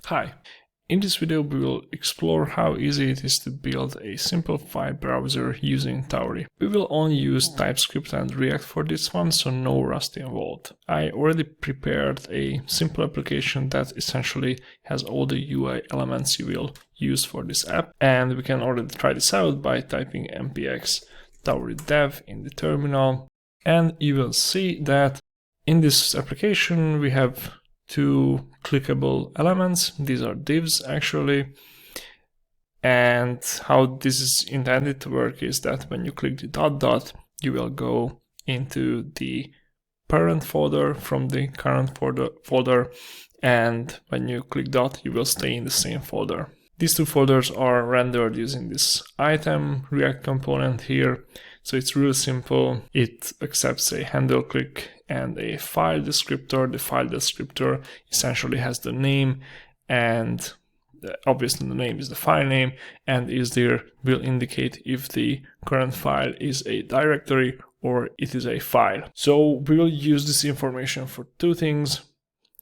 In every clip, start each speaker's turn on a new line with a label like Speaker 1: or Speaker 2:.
Speaker 1: Hi, in this video we will explore how easy it is to build a simple file browser using Tauri. We will only use TypeScript and React for this one, so no Rust involved. I already prepared a simple application that essentially has all the UI elements you will use for this app, and we can already try this out by typing npx Tauri dev in the terminal, and you will see that in this application we have two clickable elements. These are divs actually, and how this is intended to work is that when you click the dot, you will go into the parent folder from the current folder, and when you click dot, you will stay in the same folder. These two folders are rendered using this item React component here. So it's really simple. It accepts a HandleClick and a file descriptor. The file descriptor essentially has the name, and obviously the name is the file name, and is there will indicate if the current file is a directory or it is a file. So we will use this information for two things.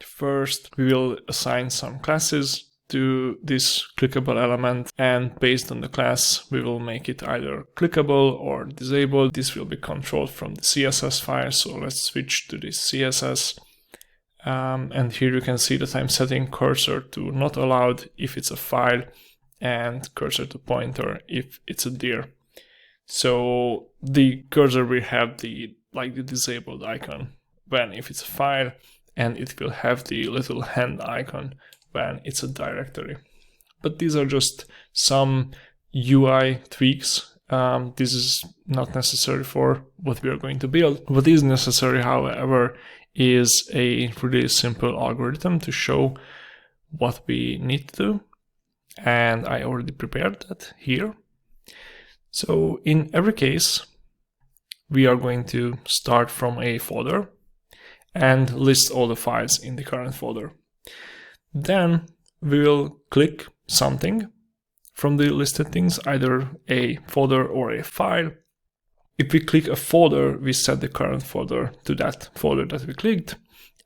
Speaker 1: First, we will assign some classes to this clickable element, and based on the class we will make it either clickable or disabled. This will be controlled from the CSS file, so let's switch to the CSS, and here you can see that I'm setting cursor to not allowed if it's a file and cursor to pointer if it's a dir. So the cursor will have the disabled icon when if it's a file, and it will have the little hand icon when it's a directory. But these are just some UI tweaks. This is not necessary for what we are going to build. What is necessary, however, is a really simple algorithm to show what we need to do. And I already prepared that here. So in every case, we are going to start from a folder and list all the files in the current folder. Then we will click something from the listed things, either a folder or a file. If we click a folder, we set the current folder to that folder that we clicked,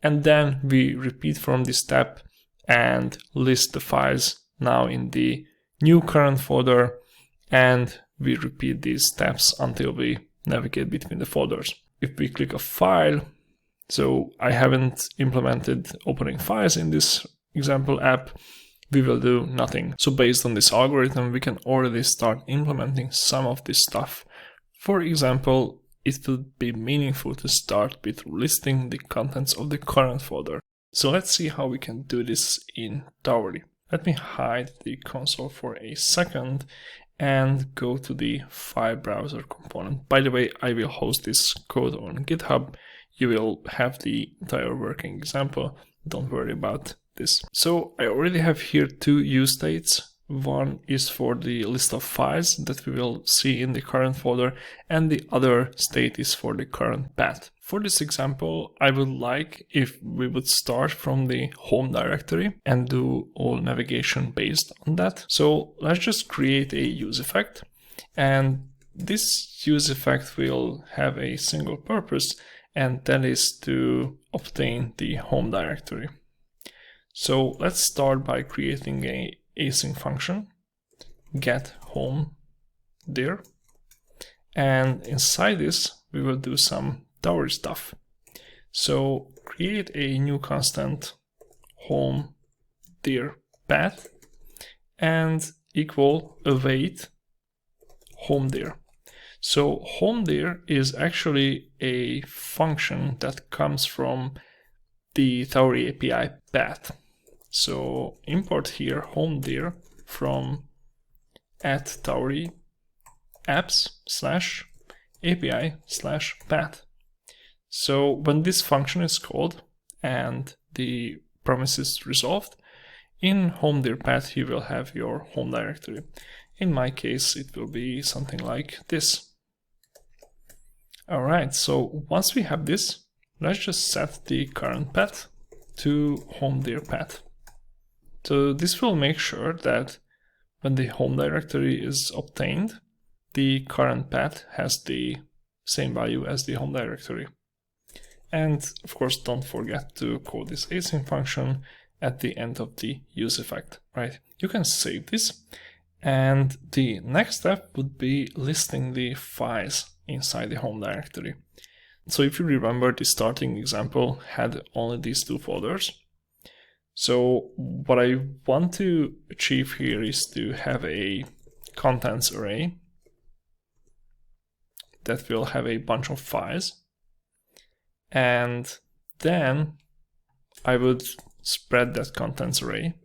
Speaker 1: and then we repeat from this step and list the files now in the new current folder, and we repeat these steps until we navigate between the folders. If we click a file, so I haven't implemented opening files in this example app, we will do nothing. So based on this algorithm, we can already start implementing some of this stuff. For example, it would be meaningful to start with listing the contents of the current folder. So let's see how we can do this in Tauri. Let me hide the console for a second and go to the file browser component. By the way, I will host this code on GitHub. You will have the entire working example. Don't worry about this. So I already have here two use states. One is for the list of files that we will see in the current folder, and the other state is for the current path. For this example, I would like if we would start from the home directory and do all navigation based on that. So let's just create a use effect, and this use effect will have a single purpose, and that is to obtain the home directory. So let's start by creating a async function, get home dir, and inside this we will do some Tauri stuff. So create a new constant home dir path and equal await home dir. So home dir is actually a function that comes from the Tauri API path. So import here home dir from @Tauri apps/API/path. So when this function is called and the promise is resolved, in home dir path you will have your home directory. In my case, it will be something like this. All right, so once we have this, let's just set the current path to home dir path. So this will make sure that when the home directory is obtained, the current path has the same value as the home directory. And of course, don't forget to call this async function at the end of the use effect, right? You can save this, and the next step would be listing the files inside the home directory. So if you remember, the starting example had only these two folders. So what I want to achieve here is to have a contents array that will have a bunch of files, and then I would spread that contents array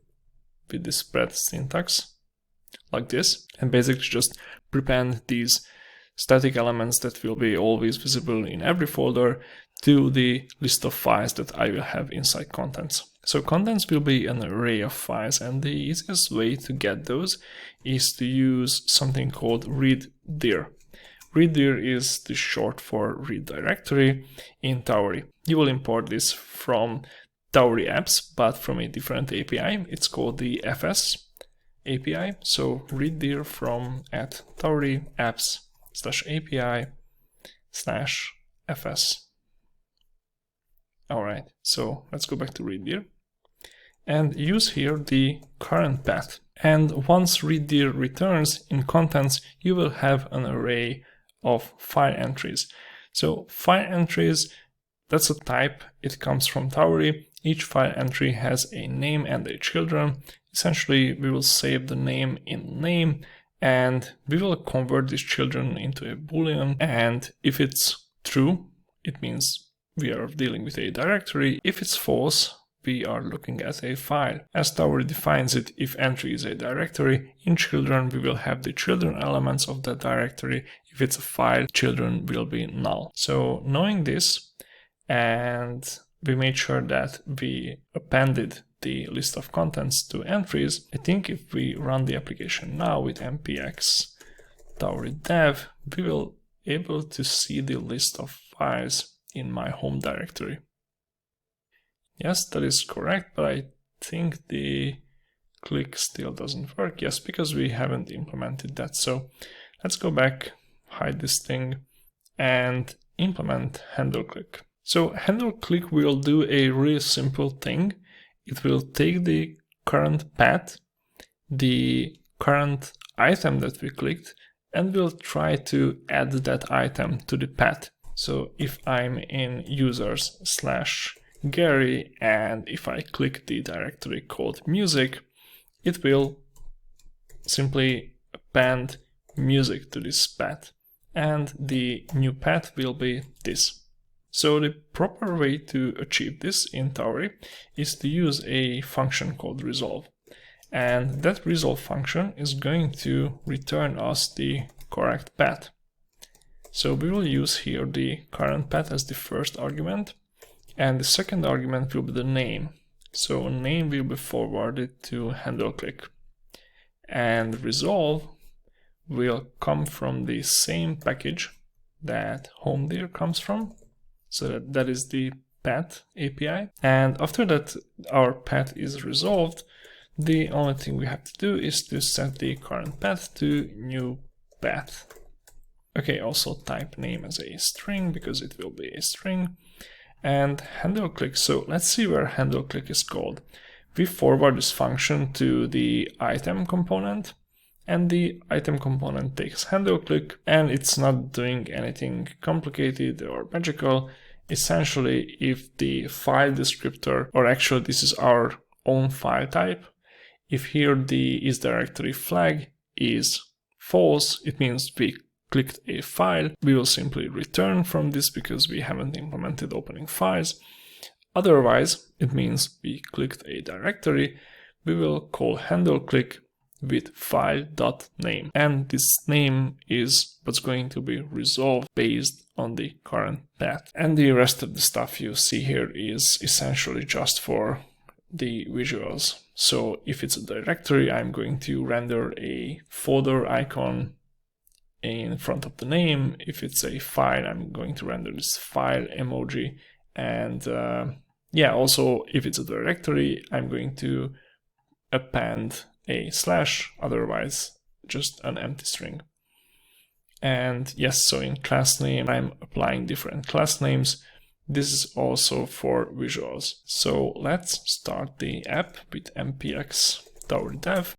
Speaker 1: with the spread syntax like this, and basically just prepend these static elements that will be always visible in every folder to the list of files that I will have inside contents. So contents will be an array of files, and the easiest way to get those is to use something called readdir. Readdir is the short for read directory in Tauri. You will import this from Tauri apps, but from a different API. It's called the FS API. So readdir from @Tauri apps/API/FS. All right, so let's go back to readdir and use here the current path. And once readdir returns in contents, you will have an array of file entries. So file entries, that's a type. It comes from Tauri. Each file entry has a name and a children. Essentially, we will save the name in name, and we will convert these children into a boolean. And if it's true, it means we are dealing with a directory. If it's false, we are looking at a file. As Tauri defines it, if entry is a directory, in children we will have the children elements of that directory. If it's a file, children will be null. So knowing this, and we made sure that we appended the list of contents to entries, I think if we run the application now with npx Tauri dev, we will be able to see the list of files in my home directory. Yes, that is correct, but I think the click still doesn't work. Yes, because we haven't implemented that. So let's go back, hide this thing, and implement HandleClick. So HandleClick will do a really simple thing. It will take the current path, the current item that we clicked, and will try to add that item to the path. So if I'm in users/Gary, and if I click the directory called music, it will simply append music to this path, and the new path will be this. So the proper way to achieve this in Tauri is to use a function called resolve, and that resolve function is going to return us the correct path. So we will use here the current path as the first argument, and the second argument will be the name. So name will be forwarded to HandleClick, and resolve will come from the same package that HomeDir comes from. So that is the path API. And after that our path is resolved, the only thing we have to do is to set the current path to new path. Okay, also type name as a string because it will be a string. And HandleClick, so let's see where HandleClick is called. We forward this function to the item component, and the item component takes HandleClick, and it's not doing anything complicated or magical. Essentially, if the file descriptor, or actually this is our own file type, if here the isDirectory flag is false, it means we clicked a file. We will simply return from this because we haven't implemented opening files. Otherwise, it means we clicked a directory. We will call HandleClick with file.name, and this name is what's going to be resolved based on the current path. And the rest of the stuff you see here is essentially just for the visuals. So if it's a directory, I'm going to render a folder icon in front of the name. If it's a file, I'm going to render this file emoji. And yeah, also if it's a directory, I'm going to append a slash, otherwise just an empty string. And yes, so in class name, I'm applying different class names. This is also for visuals. So let's start the app with npx Tauri dev.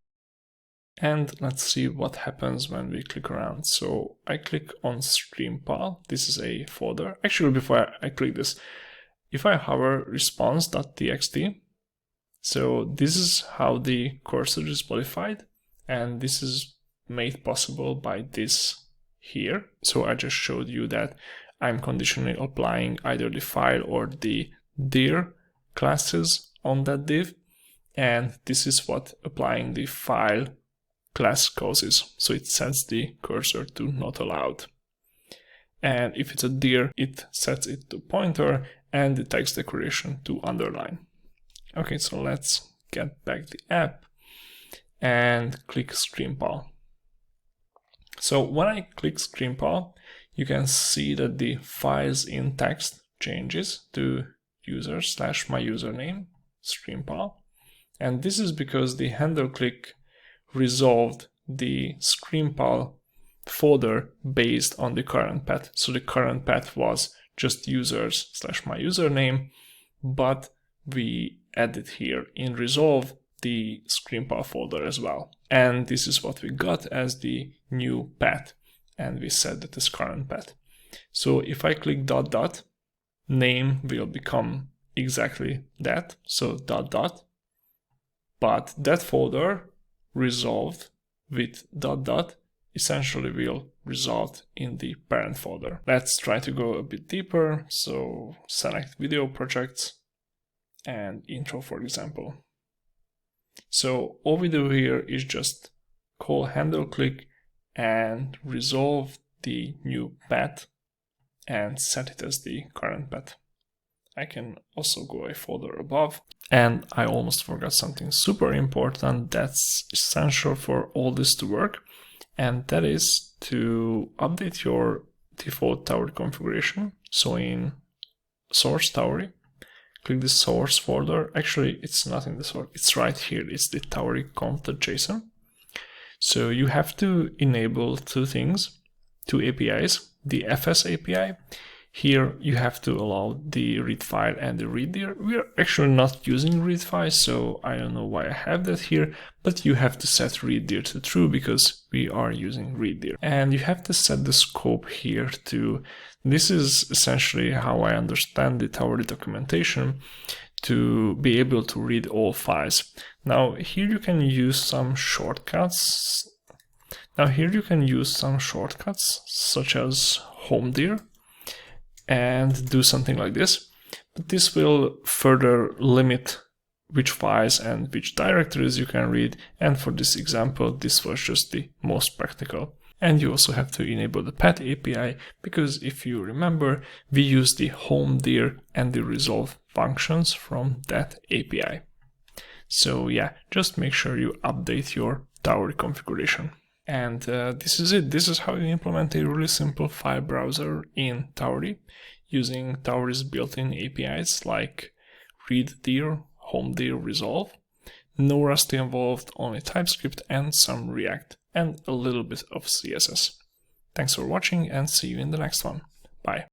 Speaker 1: And let's see what happens when we click around. So I click on stream.pal. This is a folder. Actually, before I click this, if I hover response.txt, so this is how the cursor is modified. And this is made possible by this here. So I just showed you that I'm conditionally applying either the file or the dir classes on that div. And this is what applying the file class causes. So it sets the cursor to not allowed. And if it's a dir, it sets it to pointer and the text decoration to underline. Okay, so let's get back the app and click stream.pal. So when I click stream.pal, you can see that the files in text changes to user/my username stream.pal. And this is because the HandleClick resolved the stream.pal folder based on the current path. So the current path was just users/my username, but we added here in resolve the stream.pal folder as well. And this is what we got as the new path. And we set that as current path. So if I click ... name will become exactly that. So ... but that folder resolved with ... essentially will result in the parent folder. Let's try to go a bit deeper. So select video projects and intro, for example. So all we do here is just call HandleClick and resolve the new path and set it as the current path. I can also go a folder above. And I almost forgot something super important that's essential for all this to work. And that is to update your default Tauri configuration. So in source Tauri, click the source folder. Actually, it's not in the source, it's right here. It's the Tauri conf.json. So you have to enable two APIs, the FS API. Here you have to allow the read file and the read dir. We are actually not using read file, so I don't know why I have that here, but you have to set read dir to true because we are using read dir. And you have to set the scope here to, this is essentially how I understand the Tauri documentation, to be able to read all files. Now here you can use some shortcuts. Such as home dir and do something like this. But this will further limit which files and which directories you can read. And for this example, this was just the most practical. And you also have to enable the path API because if you remember, we use the home dir and the resolve functions from that API. So yeah, just make sure you update your Tauri configuration. And this is it. This is how you implement a really simple file browser in Tauri using Tauri's built-in APIs like read dir, home dir, resolve. No Rust involved, only TypeScript and some React and a little bit of CSS. Thanks for watching and see you in the next one. Bye.